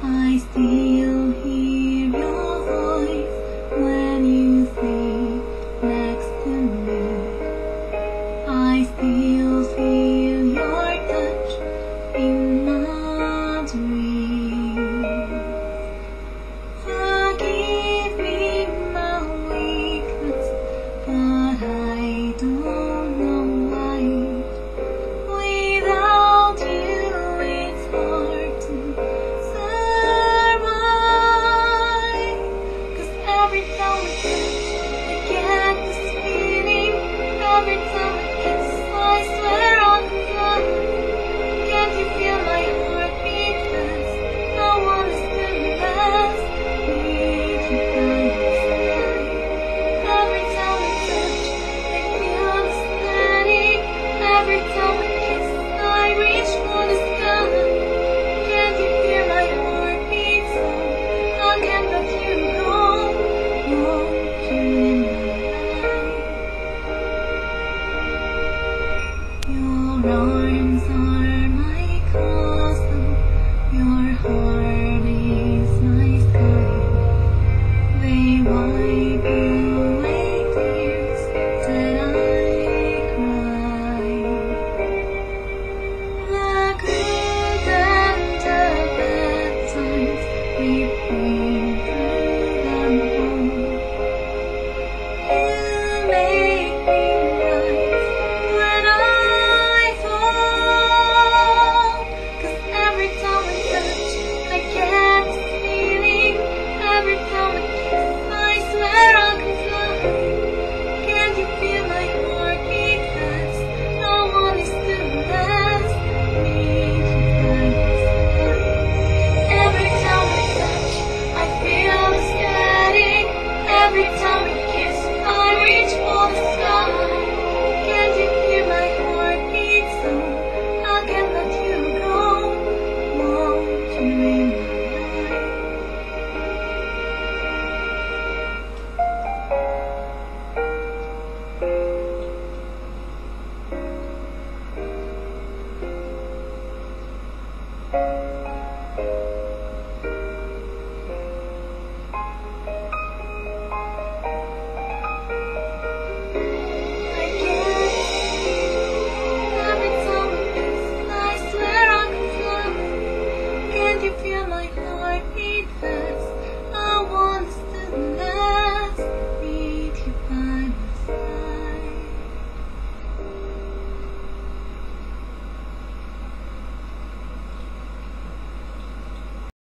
I still hear your voice when you sleep next to me. I still feel your touch in my dreams. Forgive me my weakness, but I don't know why. Without you it's hard to every time we touch, I get this feeling. Every time we kiss, I swear on the fly. Can't you feel my heartbeat fast? I want us to last. Need you by my side. Every time we touch, I feel the steady. Every time we kiss, I reach for the sky. Can't you feel my heartbeat so? I can't let you go. Your arms are my castle, your heart is my sky. They wipe away tears that I cry. The good and the bad times we